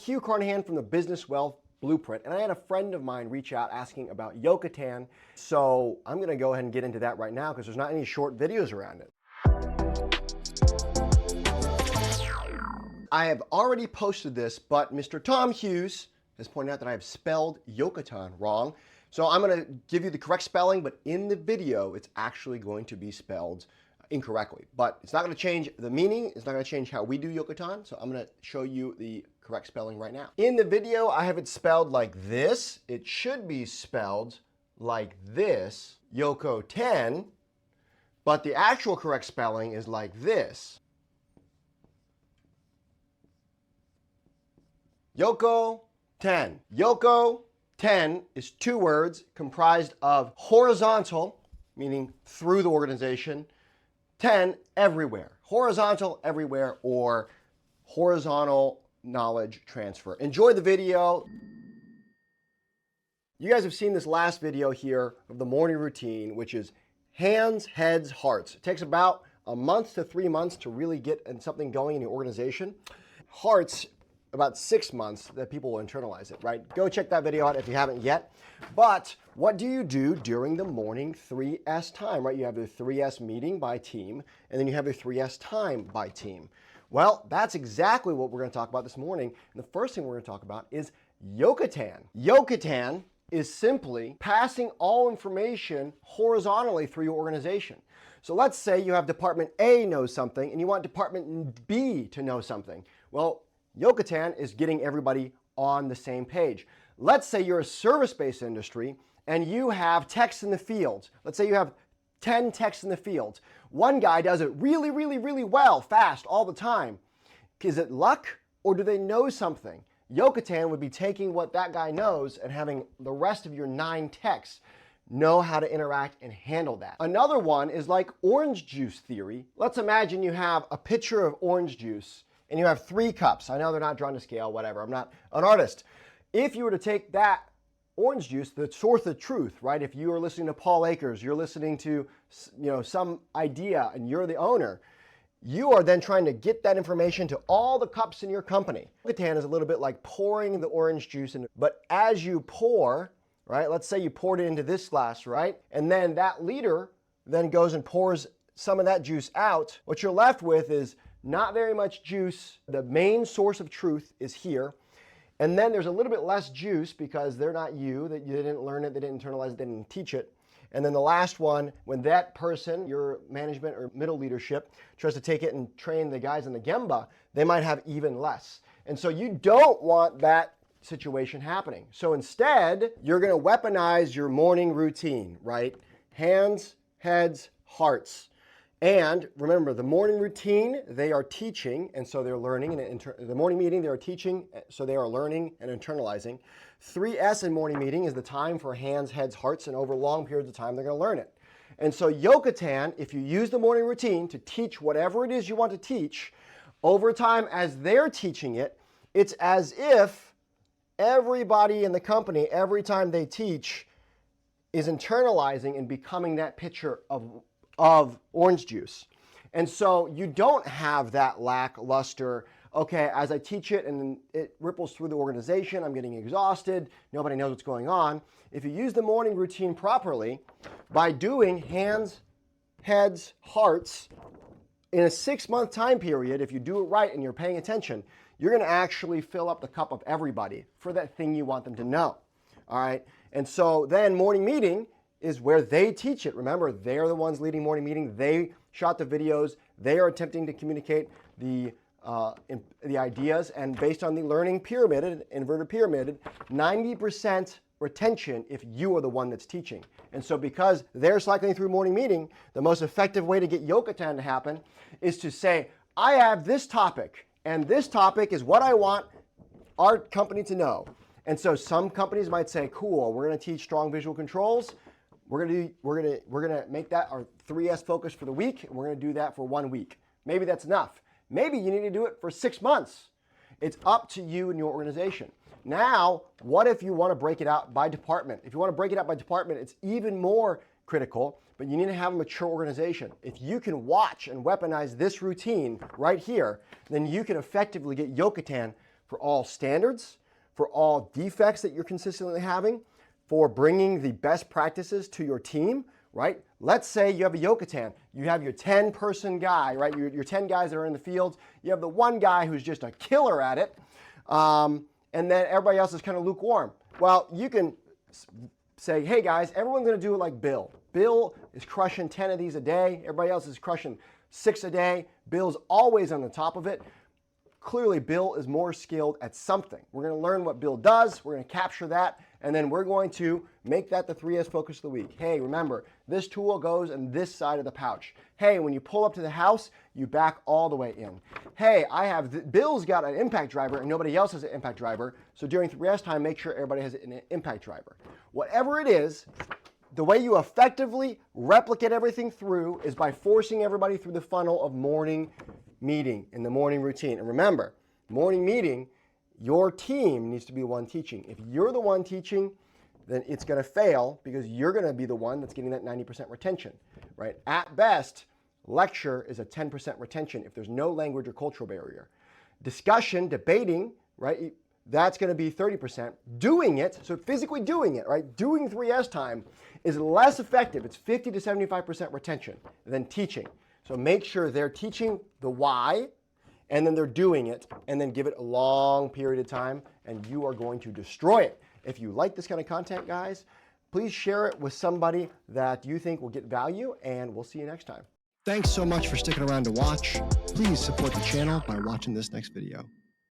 Hugh Carnahan from the Business Wealth Blueprint, and I had a friend of mine reach out asking about Yokoten, so I'm going to go ahead and get into that right now because there's not any short videos around it. I have already posted this, but Mr. Tom Hughes has pointed out that I have spelled Yokoten wrong, so I'm going to give you the correct spelling, but in the video it's actually going to be spelled incorrectly. But it's not going to change the meaning, it's not going to change how we do Yokoten, so I'm going to show you the correct spelling right now. In the video, I have it spelled like this. It should be spelled like this, Yokoten, but the actual correct spelling is like this. Yokoten. Yokoten is two words comprised of horizontal, meaning through the organization, ten, everywhere. Horizontal, everywhere, or horizontal knowledge transfer. Enjoy the video. You guys have seen this last video here of the morning routine, which is hands, heads, hearts. It takes about a month to 3 months to really get something going in the organization. Hearts, about 6 months that people will internalize it, right? Go check that video out if you haven't yet. But what do you do during the morning 3S time, right? You have the 3S meeting by team, and then you have the 3S time by team. Well, that's exactly what we're going to talk about this morning. And the first thing we're going to talk about is Yokoten. Yokoten is simply passing all information horizontally through your organization. So let's say you have Department A knows something, and you want Department B to know something. Well, Yokoten is getting everybody on the same page. Let's say you're a service-based industry and you have techs in the field. Let's say you have 10 techs in the field. One guy does it really, really, really well, fast, all the time. Is it luck or do they know something? Yokoten would be taking what that guy knows and having the rest of your 9 techs know how to interact and handle that. Another one is like orange juice theory. Let's imagine you have a pitcher of orange juice and you have 3 cups. I know they're not drawn to scale, whatever. I'm not an artist. If you were to take that orange juice, the source of truth, right? If you are listening to Paul Akers, you're listening to, some idea and you're the owner, you are then trying to get that information to all the cups in your company. Yokoten is a little bit like pouring the orange juice in, but as you pour, right? Let's say you poured it into this glass, right? And then that leader then goes and pours some of that juice out. What you're left with is not very much juice. The main source of truth is here. And then there's a little bit less juice because they're not you, that you didn't learn it, they didn't internalize it, they didn't teach it. And then the last one, when that person, your management or middle leadership, tries to take it and train the guys in the Gemba, they might have even less. And so you don't want that situation happening. So instead, you're going to weaponize your morning routine, right? Hands, heads, hearts. And remember, the morning routine, they are teaching, and so they're learning. And the morning meeting, they are teaching, so they are learning and internalizing. 3S in morning meeting is the time for hands, heads, hearts, and over long periods of time, they're going to learn it. And so Yokoten, if you use the morning routine to teach whatever it is you want to teach, over time as they're teaching it, it's as if everybody in the company, every time they teach, is internalizing and becoming that pitcher of orange juice. And so you don't have that lackluster, okay, as I teach it and it ripples through the organization, I'm getting exhausted, nobody knows what's going on. If you use the morning routine properly, by doing hands, heads, hearts, in a 6-month time period, if you do it right and you're paying attention, you're going to actually fill up the cup of everybody for that thing you want them to know. All right? And so then morning meeting is where they teach it. Remember, they're the ones leading morning meeting. They shot the videos. They are attempting to communicate the ideas. And based on the learning pyramid, inverted pyramid, 90% retention if you are the one that's teaching. And so because they're cycling through morning meeting, the most effective way to get Yokoten to happen is to say, I have this topic, and this topic is what I want our company to know. And so some companies might say, cool, we're going to teach strong visual controls. We're gonna make that our 3S focus for the week, and we're gonna do that for 1 week. Maybe that's enough. Maybe you need to do it for 6 months. It's up to you and your organization. Now, what if you want to break it out by department? If you want to break it out by department, it's even more critical, but you need to have a mature organization. If you can watch and weaponize this routine right here, then you can effectively get Yokoten for all standards, for all defects that you're consistently having, for bringing the best practices to your team, right? Let's say you have a Yokoten. You have your 10-person guy, right? Your 10 guys that are in the field. You have the one guy who's just a killer at it, and then everybody else is kind of lukewarm. Well, you can say, hey guys, everyone's going to do it like Bill. Bill is crushing 10 of these a day. Everybody else is crushing 6 a day. Bill's always on the top of it. Clearly, Bill is more skilled at something. We're going to learn what Bill does. We're going to capture that, and then we're going to make that the 3S focus of the week. Hey, remember, this tool goes in this side of the pouch. Hey, when you pull up to the house, you back all the way in. Hey, Bill's got an impact driver and nobody else has an impact driver, so during 3S time, make sure everybody has an impact driver. Whatever it is, the way you effectively replicate everything through is by forcing everybody through the funnel of morning meeting in the morning routine. And remember, morning meeting, your team needs to be the one teaching. If you're the one teaching, then it's going to fail because you're going to be the one that's getting that 90% retention, right? At best, lecture is a 10% retention if there's no language or cultural barrier. Discussion, debating, right? That's going to be 30%. Doing it, so physically doing it, right? Doing 3S time is less effective. It's 50 to 75% retention than teaching. So make sure they're teaching the why, and then they're doing it, and then give it a long period of time, and you are going to destroy it. If you like this kind of content, guys, please share it with somebody that you think will get value, and we'll see you next time. Thanks so much for sticking around to watch. Please support the channel by watching this next video.